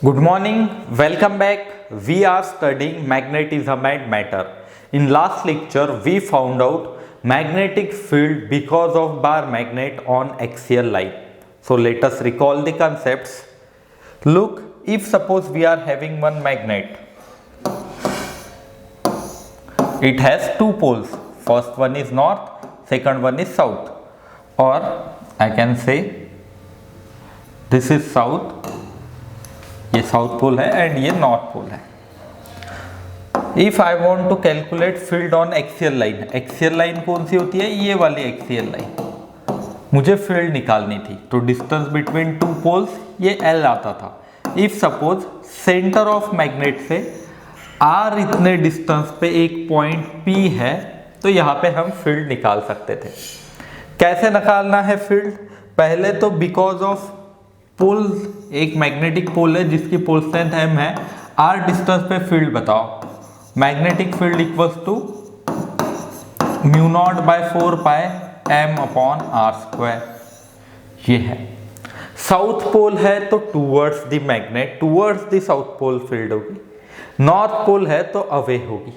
Good morning, welcome back. We are studying magnetism and matter. In last lecture, we found out magnetic field because of bar magnet on axial line. So let us recall the concepts. Look, if suppose we are having one magnet, it has two poles. First one is north, second one is south. Or I can say this is south, ये south pole है and ये north pole है. If I want to calculate field on axial line, axial line कौन सी होती है? ये वाली एक्सियल लाइन. मुझे फील्ड निकालनी थी तो डिस्टेंस बिटवीन टू पोल्स ये L आता था. If suppose centre of magnet से R इतने डिस्टेंस पे एक पॉइंट P है तो यहाँ पे हम फील्ड निकाल सकते थे. कैसे निकालना है फील्ड? पहले तो बिकॉज ऑफ पोल, एक मैग्नेटिक पोल है जिसकी पोल स्ट्रेंथ m है, r डिस्टेंस पे फील्ड बताओ. Magnetic field equals to mu naught by 4 pi m upon r square. ये है. साउथ पोल है तो towards the magnet, towards the south pole field होगी. नॉर्थ पोल है तो अवे होगी.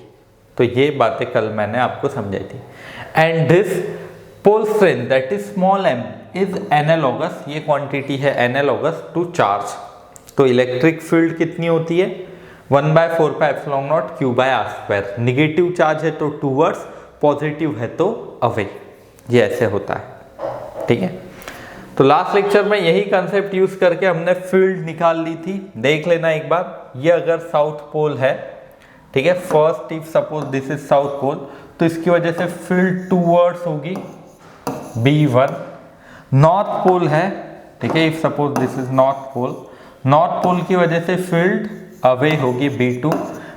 तो ये बातें कल मैंने आपको समझाई थी. And this pole strength that is small m is analogous, ये क्वांटिटी है एनालॉगस टू चार्ज. तो इलेक्ट्रिक फील्ड कितनी होती है? 1/4 pi epsilon naught q by r square. Negative charge है तो टूवर्ड्स, पॉजिटिव है तो अवे. ये ऐसे होता है. ठीक है. तो लास्ट लेक्चर में यही कंसेप्ट यूज करके हमने फील्ड निकाल ली थी. देख लेना एक बार. ये अगर साउथ पोल है, ठीक है, first if suppose this is south pole, तो इसकी वजह से फील्ड टूवर्ड्स होगी B1. नॉर्थ पोल है, ठीक है, if suppose this is north pole, north pole की वजह से फील्ड अवे होगी B2.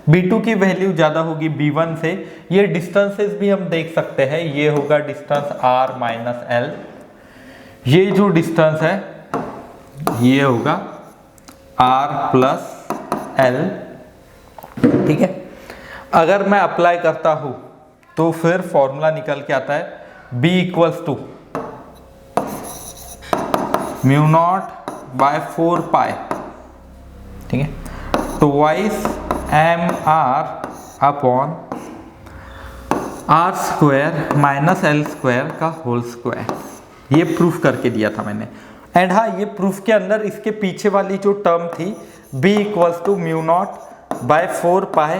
B2 की वैल्यू ज्यादा होगी B1 से. ये डिस्टेंसेस भी हम देख सकते हैं. ये होगा डिस्टेंस R माइनस L. ये जो डिस्टेंस है ये होगा R प्लस L. ठीक है. अगर मैं अप्लाई करता हूं तो फिर फॉर्मूला निकल के आता है B equals to mu naught by 4 pi, ठीक है, twice mr upon r square minus L square का होल स्क्वायर. ये प्रूफ करके दिया था मैंने. एंड हाँ, ये प्रूफ के अंदर इसके पीछे वाली जो टर्म थी b equals to mu naught by 4 pi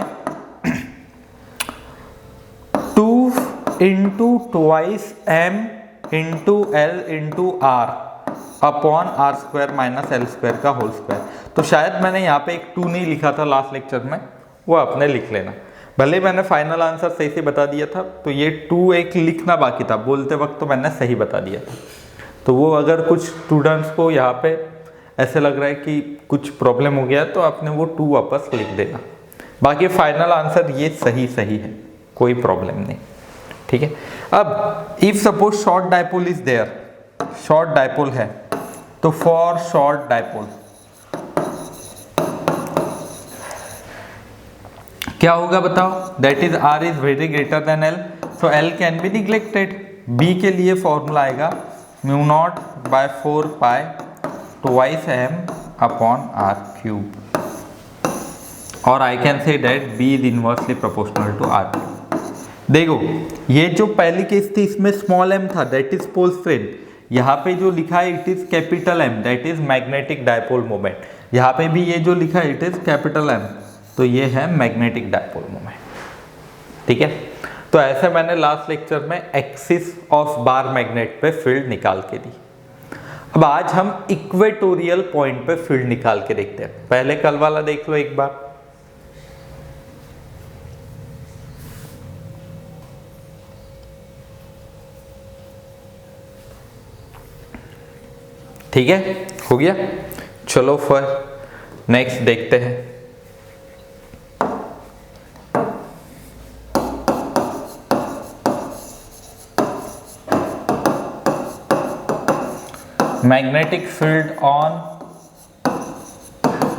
2 into twice m into L into R upon R square minus L square का होल स्क्वायर. तो शायद मैंने यहाँ पे एक 2 नहीं लिखा था लास्ट लेक्चर में, वो अपने लिख लेना. भले मैंने फाइनल आंसर सही से बता दिया था, तो ये 2 एक लिखना बाकी था. बोलते वक्त तो मैंने सही बता दिया था. तो वो अगर कुछ स्टूडेंट्स को यहाँ पे ऐसे लग रहा है कि कुछ प्रॉब्लम हो गया तो आपने वो 2 वापस लिख देना. बाकी फाइनल आंसर ये सही है, कोई प्रॉब्लम नहीं. ठीक है. अब if suppose short dipole is there, short dipole है तो फॉर शॉर्ट डायपोल क्या होगा बताओ? That is R is very greater than L, so L can be neglected. B के लिए फॉर्मूला आएगा mu naught by 4 pi twice m upon R cube. और I can say that B is inversely proportional to R cube. देखो, ये जो पहली case थी इसमें स्मॉल m था, दैट इज पोल स्ट्रेंथ. यहाँ पे जो लिखा है it is capital M, that is magnetic dipole moment. यहाँ पे भी ये जो लिखा है इट इज कैपिटल M, तो ये है मैग्नेटिक डायपोल मोमेंट. ठीक है. तो ऐसे मैंने लास्ट लेक्चर में एक्सिस ऑफ बार मैग्नेट पे फील्ड निकाल के दी. अब आज हम इक्वेटोरियल पॉइंट पे फील्ड निकाल के देखते हैं. पहले कल वाला देख लो एक बार. ठीक है, हो गया. चलो फिर नेक्स्ट देखते हैं. Magnetic field on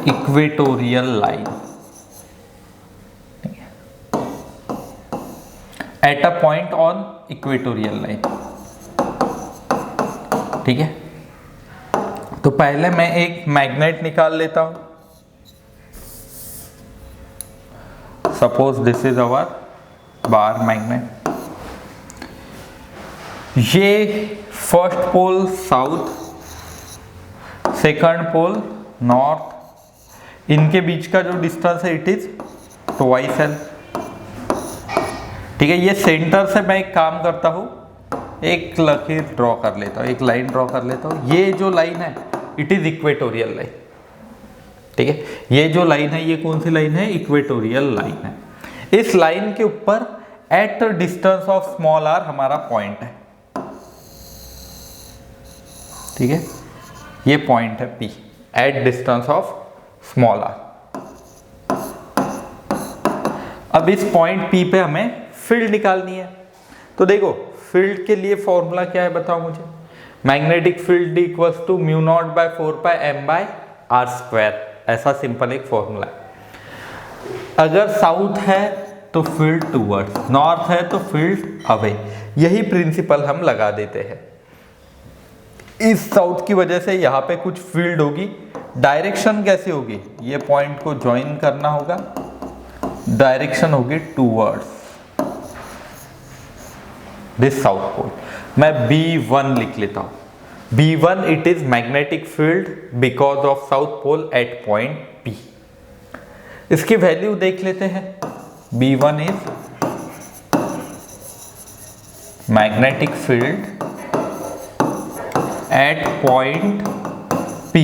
equatorial line at a point on equatorial line. ठीक है. तो पहले मैं एक मैग्नेट निकाल लेता हूं. Suppose this is our bar magnet, ये first pole south, second pole north, इनके बीच का जो डिस्टेंस है इट इज ट्वाइस एल। ठीक है, ये सेंटर से मैं एक काम करता हूं, एक लकीर ड्रॉ कर लेता हूं, एक लाइन ड्रॉ कर लेता हूं। ये जो लाइन है इट इज इक्वेटोरियल लाइन। ठीक है, ये जो लाइन है ये कौन सी लाइन है? इक्वेटोरियल लाइन है। इस लाइन के ऊपर at distance of small R हमारा पॉइंट है। ठीक है, ये पॉइंट है P at distance of small R. अब इस पॉइंट P पे हमें फील्ड निकालनी है। तो देखो फील्ड के लिए फॉर्मूला क्या है बताओ मुझे? Magnetic field equals to mu naught by 4 pi m by r square. ऐसा सिंपल एक फॉर्मूला है। अगर साउथ है तो फील्ड टूवर्ड्स, नॉर्थ है तो फील्ड अवे। यही प्रिंसिपल हम लगा देते हैं। इस साउथ की वजह से यहाँ पे कुछ फील्ड होगी। डायरेक्शन कैसे होगी? ये पॉइंट को ज्वाइन करना होगा, डायरेक्शन होगी टूवर्ड्स दिस साउथ पोल। मैं B1 लिख लेता हूं। B1 it is magnetic field because of south pole at point P। इसकी वैल्यू देख लेते हैं। B1 is magnetic field at point P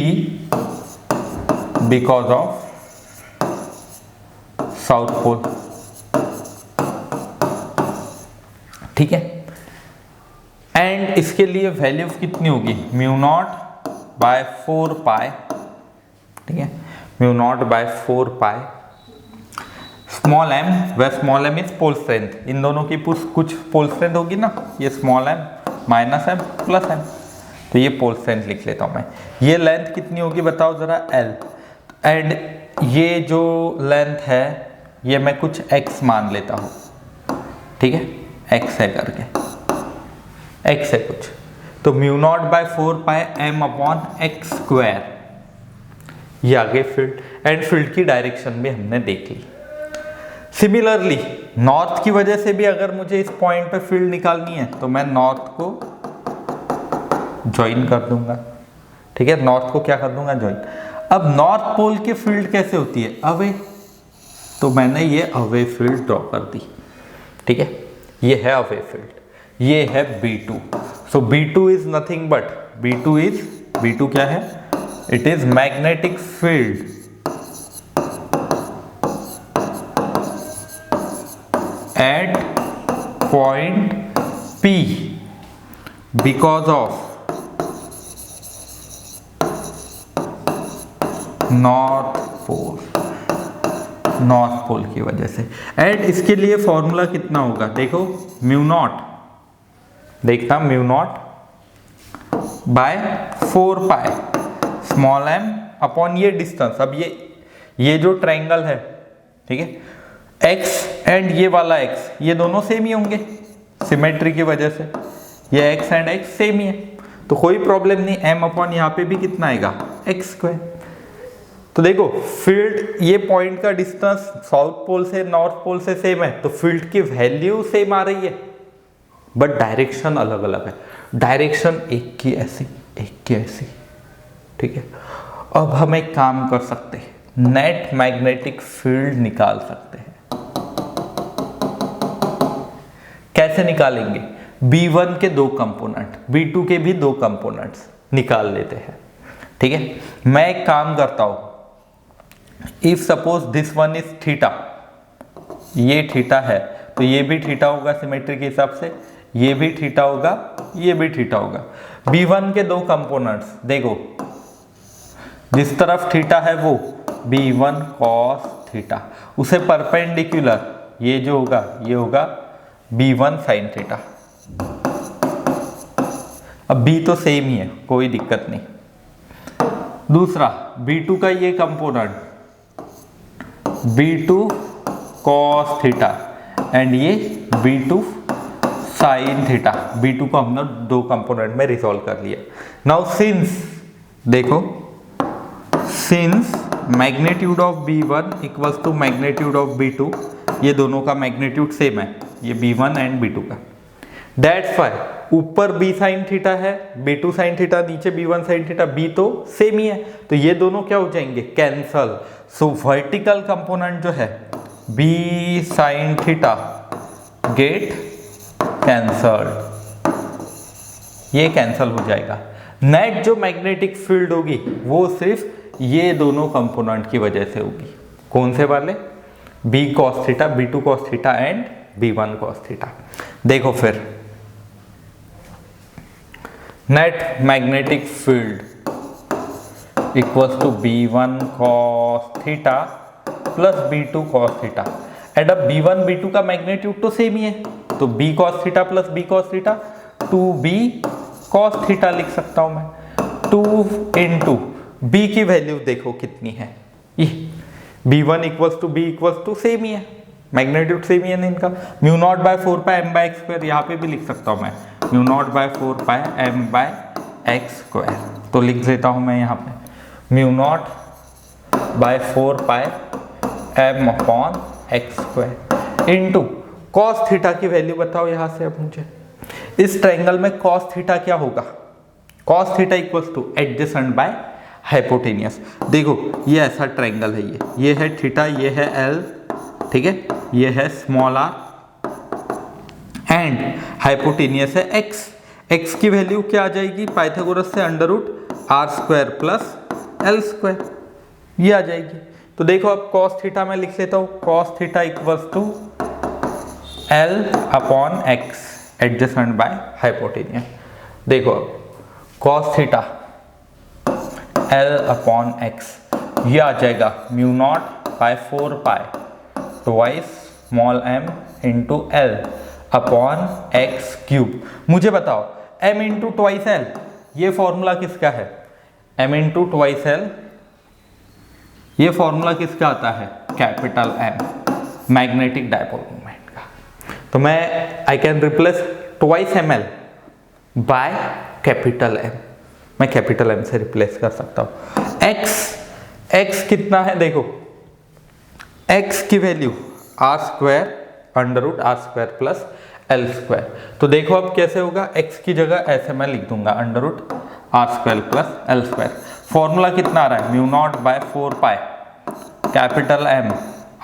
because of south pole. ठीक है, एंड इसके लिए वैल्यू कितनी होगी? Mu naught by 4 pi. ठीक है, mu naught by 4 pi small m, वह small m is pole strength. इन दोनों की कुछ पोल स्ट्रेंथ होगी ना, ये small m minus m plus m, तो ये पोल स्ट्रेंथ लिख लेता हूं मैं। ये लेंथ कितनी होगी बताओ जरा? L। एंड ये जो लेंथ है ये मैं कुछ x मान लेता हूं। ठीक है, x है करके, x है कुछ, तो mu naught by 4 pi m upon x square. ये आगे फील्ड, एंड फील्ड की डायरेक्शन भी हमने देख ली। सिमिलरली नॉर्थ की वजह से भी अगर मुझे इस पॉइंट पे फील्ड निकालनी है तो मैं नॉर्थ को ज्वाइन कर दूंगा। ठीक है, नॉर्थ को क्या कर दूंगा? ज्वाइन। अब नॉर्थ पोल की फील्ड कैसे होती है? अवे। तो मैंने ये अवे फील्ड ड्रॉ कर दी। ठीक है, ये है अवे फील्ड, ये है B2। So B2 is nothing but B2 क्या है? It is magnetic field at point P because of north pole की वजह से। एंड इसके लिए फॉर्मूला कितना होगा? देखो म्यू नॉट, देखना mu naught by 4 pi small m upon ये डिस्टेंस। अब ये जो ट्रायंगल है, ठीक है, x एंड ये वाला x ये दोनों सेम ही होंगे सिमेट्री की वजह से। ये x एंड x सेम ही है तो कोई प्रॉब्लम नहीं। m अपॉन यहाँ पे भी कितना आएगा? x square. तो देखो फील्ड, ये पॉइंट का डिस्टेंस साउथ पोल से नॉर्थ पोल से सेम है तो फील्ड की वैल्यू सेम आ रही है, बट डायरेक्शन अलग अलग है। डायरेक्शन एक की ऐसी, एक की ऐसी। ठीक है, अब हम एक काम कर सकते हैं, नेट मैग्नेटिक फील्ड निकाल सकते हैं। कैसे निकालेंगे? B1 के 2 कंपोनेंट, B2 के भी 2 कंपोनेंट्स निकाल लेते हैं। ठीक है, मैं एक काम करता हूं, if suppose this one is theta, ये थीटा है तो ये भी थीटा होगा सिमेट्री के हिसाब से, ये भी थीटा होगा, ये भी थीटा होगा। B1 के 2 कंपोनेंट्स देखो, जिस तरफ थीटा है वो B1 cos थीटा, उसे परपेंडिकुलर ये जो होगा ये होगा B1 sin थीटा। अब B तो सेम ही है, कोई दिक्कत नहीं। दूसरा B2 का ये component B2 cos theta and ये B2 sin थीटा। B2 को हमने 2 कंपोनेंट में रिजॉल्व कर लिया। नाउ सिंस, देखो since magnitude of B1 equals to magnitude of B2 ये दोनों का मैग्नीट्यूड सेम है, ये B1 एंड B2 का। दैट्स वाई ऊपर B sin थीटा है, B2 sin थीटा, नीचे B1 sin थीटा, B तो सेम ही है, तो ये दोनों क्या हो जाएंगे, कैंसल। सो वर्टिकल कंपोनेंट जो है B sin theta get cancelled, ये कैंसल हो जाएगा। नेट जो मैग्नेटिक फील्ड होगी वो सिर्फ ये दोनों कंपोनेंट की वजह से होगी। कौन से वाले, B cos theta, B2 cos theta and B1 cos theta. देखो फिर net magnetic field equals to B1 cos theta plus B2 cos theta. And अब B1 B2 का मैग्नीट्यूड तो सेम ही है, तो B cos theta plus B cos theta 2B cos theta लिख सकता हूं मैं। 2 इंटू B की वैल्यू देखो कितनी है, B1 equals to B equals to same ही है, मैग्नीट्यूड सेम ही है ना इनका। Mu naught by 4 pi m by x square, यहाँ पे भी लिख सकता हूँ मैं mu naught by 4 pi m by x square. तो लिख देता हूँ मैं यहाँ पे mu naught by 4 pi m upon x square into cos theta की वैल्यू बताओ यहाँ से अब मुझे। इस ट्रायंगल में कॉस थीटा क्या होगा, cos theta equals two adjacent by hypotenuse. देखो ये ऐसा ट्रायंगल है, ये है थीटा, ये है एल, ठीक है, ये है स्मॉल आर एंड हाइपोटेनियस है एक्स। एक्स की वैल्यू क्या आ जाएगी, पाइथागोरस से under root R square plus L square, ये आ जाएगी। तो देखो अब कॉस थीटा मैं लिख लेता हूँ, cos theta equals to l upon x adjacent by hypotenuse. देखो अब cos theta l upon x, ये आ जाएगा mu naught by 4 pi twice small m into l upon x cube. मुझे बताओ m इंटू ट्वाइस एल, ये formula किसका है, m इंटू ट्वाइस एल, ये फॉर्मूला किसका आता है, capital M, magnetic dipole moment का। तो मैं I can replace twice ml by capital M, मैं कैपिटल M से रिप्लेस कर सकता हूँ। x कितना है, देखो x की value R square under root R square plus L square. तो देखो अब कैसे होगा, x की जगह ऐसे मैं लिख दूंगा under root R square plus L square. Formula कितना आ रहा है, mu naught by 4 pi capital M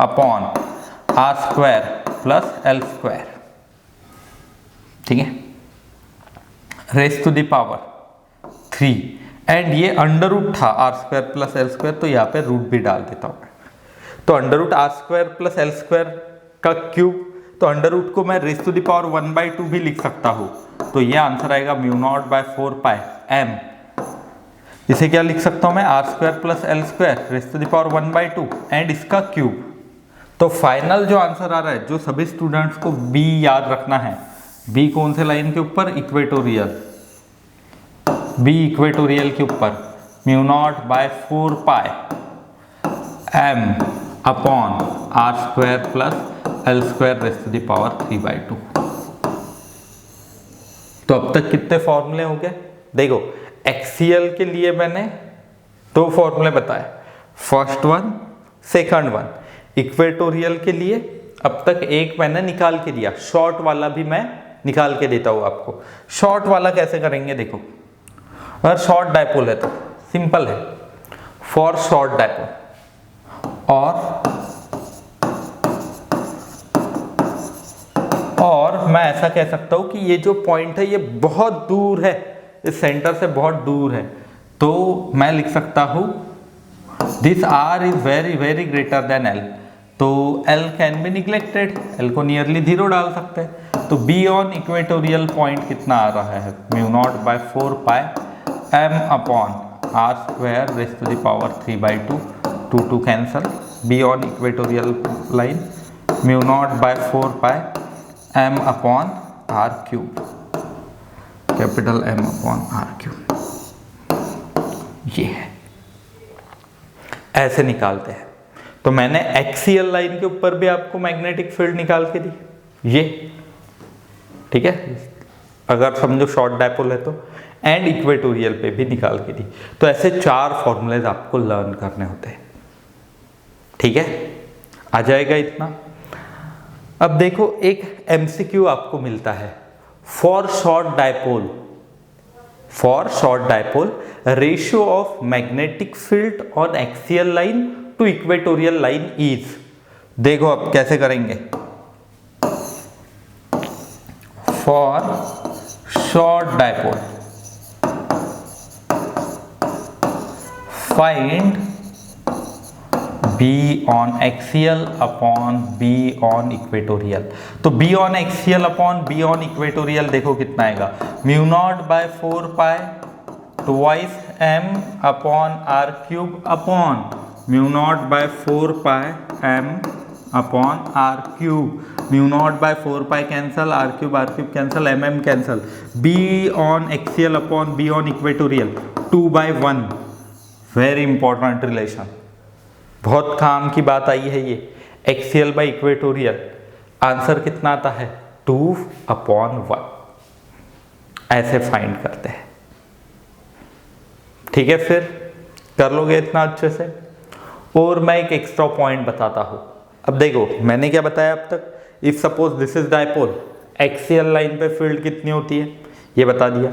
upon R square plus L square, ठीक है, raise to the power 3 and ये अंडर रूट था R square plus L square, तो यहाँ पे रूट भी डाल देता हूँ। तो under root R square plus L square का क्यूब, तो अंडर रूट को मैं रेस टू द पावर 1/2 भी लिख सकता हूँ। तो ये आंसर आएगा mu naught by 4 pi m, इसे क्या लिख सकता हूँ मैं, R square plus L square raise to the power 1/2 and इसका क्यूब। तो फाइनल जो आंसर आ रहा है, जो सभी स्टूडेंट्स को बी याद रखना है, बी कौन से लाइन के ऊपर, इक्वेटोरियल, बी इक्वेटोरियल के ऊपर mu naught by 4 pi m upon R square plus L square raise to the power 3/2। तो अब तक कितने फॉर्मूले हो गए, देखो एक्सियल के लिए मैंने 2 फॉर्मूले बताए, first one second one. Equatorial के लिए अब तक एक मैंने निकाल के दिया, शॉर्ट वाला भी मैं निकाल के देता हूं आपको। शॉर्ट वाला कैसे करेंगे, देखो अगर शॉर्ट डायपोल है तो सिंपल है, फॉर शॉर्ट डायपोल और मैं ऐसा कह सकता हूं कि ये जो पॉइंट है ये बहुत दूर है, इस सेंटर से बहुत दूर है, तो मैं लिख सकता हूं this r is very very greater than l, तो l can be neglected, l को नियरली 0 डाल सकते हैं। तो b ऑन इक्वेटोरियल पॉइंट कितना आ रहा है, mu naught by 4 pi m upon R square raise to the power 3/2, 2 cancel, b on equatorial line mu naught by 4 pi m upon R cube, capital M upon R cube, ये है, ऐसे निकालते हैं। तो मैंने एक्सियल लाइन के ऊपर भी आपको मैग्नेटिक फील्ड निकाल के दी, ये ठीक है, अगर समझो शॉर्ट डायपोल है तो, एंड इक्वेटोरियल पे भी निकाल के दी। तो ऐसे 4 फॉर्मूलेज आपको लर्न करने होते हैं, ठीक है, आ जाएगा इतना। अब देखो एक MCQ आपको मिलता है, for short dipole ratio of magnetic field on axial line to equatorial line is. देखो अब कैसे करेंगे, for short dipole find B on axial upon B on equatorial. तो B on axial upon B on equatorial देखो कितना आएगा, mu naught by 4 pi twice M upon R cube upon mu naught by 4 pi M upon R cube. Mu naught by 4 pi cancel, R cube cancel, MM cancel. B on axial upon B on equatorial 2/1। Very important relation, बहुत काम की बात आई है ये। Axial by equatorial, answer कितना आता है 2/1। ऐसे फाइंड करते हैं, ठीक है, फिर कर लोगे इतना अच्छे से। और मैं एक एक्स्ट्रा पॉइंट बताता हूं। अब देखो मैंने क्या बताया अब तक, if suppose this is dipole, axial line पे फील्ड कितनी होती है ये बता दिया।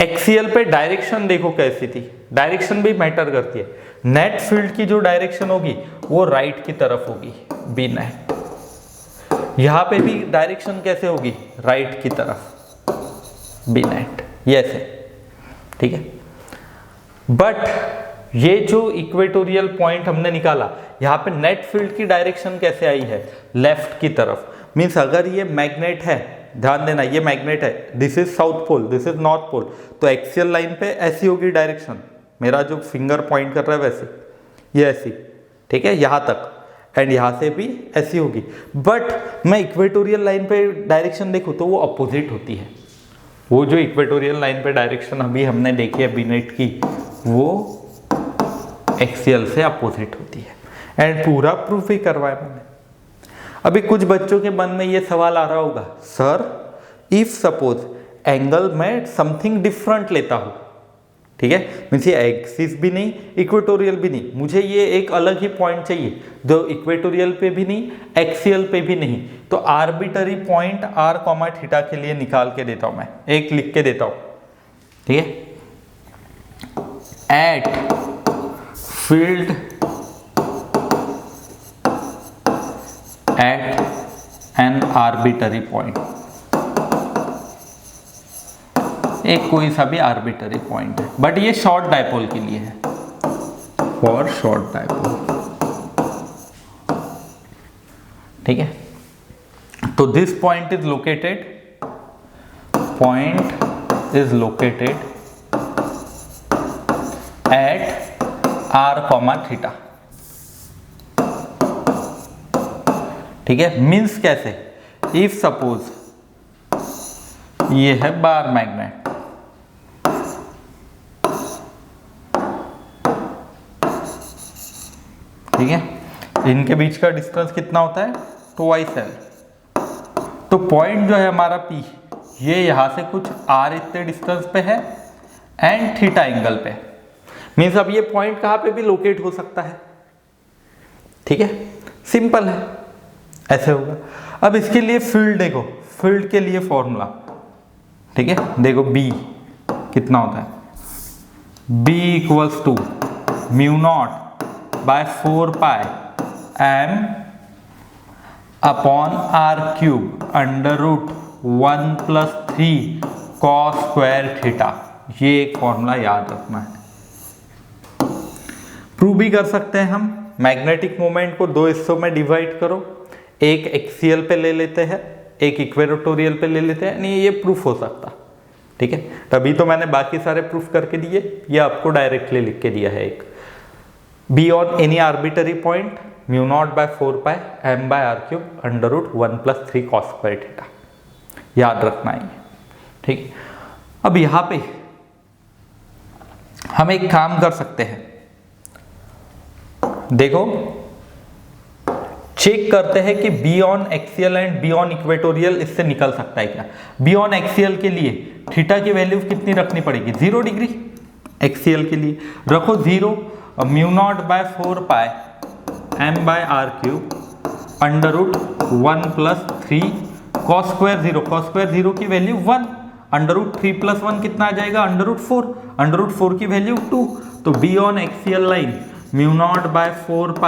एक्सियल पे डायरेक्शन देखो कैसी थी, डायरेक्शन भी मैटर करती है। नेट फील्ड की जो डायरेक्शन होगी वो राइट की तरफ होगी, बी नेट। यहां पे भी डायरेक्शन कैसे होगी, राइट की तरफ, बी नेट, ये ऐसे, ठीक है। बट ये जो इक्वेटोरियल पॉइंट हमने निकाला, यहां पे नेट फील्ड की डायरेक्शन कैसे आई है, लेफ्ट की तरफ। मीन्स अगर ये मैग्नेट है, ध्यान देना ये मैग्नेट है, this is south pole, this is north pole, तो एक्सियल लाइन पे ऐसी होगी डायरेक्शन, मेरा जो फिंगर पॉइंट कर रहा है वैसे, ये ऐसी, ठीक है, यहां तक, एंड यहां से भी ऐसी होगी। बट मैं इक्वेटोरियल लाइन पे डायरेक्शन देखूं तो वो अपोजिट होती है। वो जो इक्वेटोरियल लाइन पे डायरेक्शन अभी हमने देखी है बीनेट की, वो एक्सियल से अपोजिट होती है, एंड पूरा प्रूफ ही करवाया मैंने। अभी कुछ बच्चों के मन में ये सवाल आ रहा होगा, सर इफ सपोज एंगल में समथिंग डिफरेंट लेता हूं, ठीक है, मीन्स ये एक्सिस भी नहीं इक्वेटोरियल भी नहीं, मुझे ये एक अलग ही पॉइंट चाहिए जो इक्वेटोरियल पे भी नहीं एक्सियल पे भी नहीं, तो arbitrary point R comma theta के लिए निकाल के देता हूं, मैं एक लिख के देता हूं, ठीक है। Eight field at N arbitrary point, एक कोई सा भी आर्बिटरी पॉइंट है, बट ये शॉर्ट डायपोल के लिए है, फॉर शॉर्ट डायपोल, ठीक है। तो this point is located at R comma theta, ठीक है। मीन्स कैसे, इफ सपोज ये है बार मैग्नेट, ठीक है, इनके बीच का डिस्टेंस कितना होता है, ट्वाइस एल। तो पॉइंट जो है हमारा P, ये यहां से कुछ R इतने डिस्टेंस पे है एंड थीटा एंगल पे, मीन्स अब ये पॉइंट कहां पे भी लोकेट हो सकता है, ठीक है, सिंपल है, ऐसे होगा। अब इसके लिए फील्ड देखो, फील्ड के लिए फॉर्मूला, ठीक है, देखो B कितना होता है, B equals to mu naught by 4 pi M upon R cube under root 1+3 cos square theta. ये एक फॉर्मूला याद रखना है। प्रूव भी कर सकते हैं हम, मैग्नेटिक मोमेंट को दो हिस्सों में डिवाइड करो, एक एक्सियल पे ले लेते हैं, एक इक्वेटोरियल पे ले लेते हैं, नहीं ये प्रूफ हो सकता, ठीक है। तभी तो मैंने बाकी सारे प्रूफ करके दिए, ये आपको डायरेक्टली लिख के दिया है। एक B on any arbitrary point mu naught by 4 pi M by R cube under root 1+3 cos square theta, याद रखना है, ठीक। अब यहां पे हम एक काम कर सकते हैं, देखो चेक करते हैं कि B on axial and B on equatorial इससे निकल सकता है क्या। बी ऑन एक्सियल के लिए थीटा की वैल्यू कितनी रखनी पड़ेगी, 0 डिग्री। एक्सियल के लिए रखो 0, mu naught by 4 pi M by R cube under root 1+3 3 cos square 0, cos square 0 की वैल्यू 1, √3 + 1 कितना आ जाएगा, √4, √4 की वैल्यू 2। तो B on axial line μ0/4π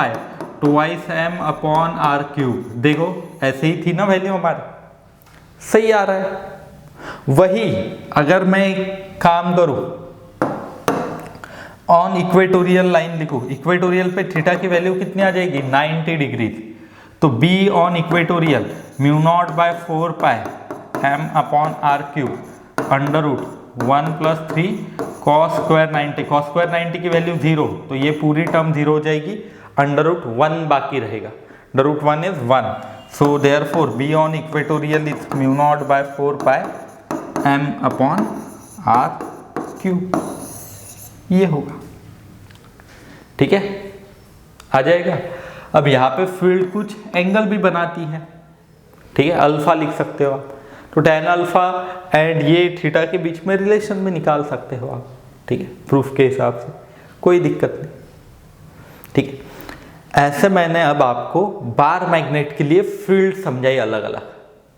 twice m upon r cube. देखो ऐसे ही थी ना वैल्यू हमारी, सही आ रहा है। वही अगर मैं काम करूं ऑन इक्वेटोरियल लाइन लिखूं, इक्वेटोरियल पे थीटा की वैल्यू कितनी आ जाएगी, 90 डिग्री। तो B on equatorial μ0/4π m upon r cube √1 + 3 cos square 90, cos square 90 की वैल्यू 0, तो ये पूरी टर्म 0 हो जाएगी, √1 बाकी रहेगा, √1 is 1। So therefore B on equatorial is μ0/4π m upon r cube, ये होगा। ठीक है, आ जाएगा। अब यहाँ पे फील्ड कुछ एंगल भी बनाती है, ठीक है, अल्फा लिख सकते हो आप, तो tan अल्फा एंड ये थीटा के बीच में रिलेशन भी निकाल सकते हो आप, ठीक है, प्रूफ के हिसाब से, कोई दिक्कत नहीं। ठीक है, ऐसे मैंने अब आपको बार मैग्नेट के लिए फील्ड समझाई अलग अलग।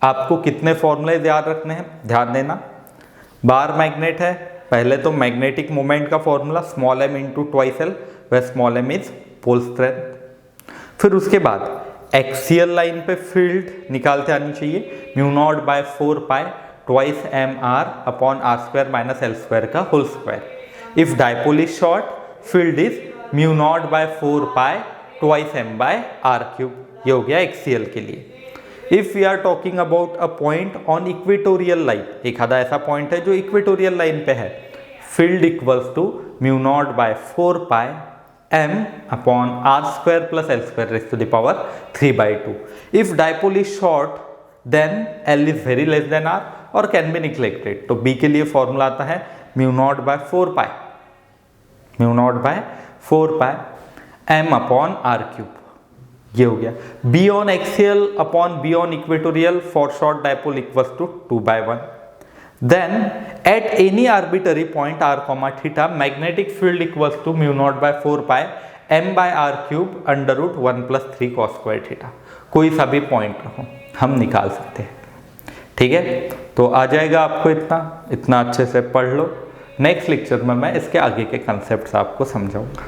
आपको कितने फॉर्मूले याद रखने हैं, ध्यान देना। बार मैग्नेट है, पहले तो मैग्नेटिक मोमेंट का formula small m into twice l, वह small m is pole strength. फिर उसके बाद एक्सियल लाइन पे फील्ड निकालते आनी चाहिए, μ0/4π twice mr upon r² - l² का whole square. If dipole is short, field is μ0/4π twice m/r³। ये हो गया एक्सियल के लिए। If we are talking about a point on equatorial line, एक आधा ऐसा पॉइंट है जो इक्वेटोरियल लाइन पे है, फील्ड इक्वल्स टू μ0/4π m अपॉन r² + l² raised to the power 3/2। If dipole is short, then L is very less than r और can be neglected। तो B के लिए फॉर्मूला आता है μ0/4π m अपॉन r³। ये हो गया। B on axial upon B on equatorial for short dipole equals to 2/1। Then at any arbitrary point r, theta, magnetic field equals to μ0/4π m/r³ √1 + 3 cos square theta. कोई सा भी point रहो हम निकाल सकते हैं। ठीक है, तो आ जाएगा आपको इतना अच्छे से पढ़ लो। नेक्स्ट लेक्चर में मैं इसके आगे के कंसेप्ट्स आपको समझाऊंगा।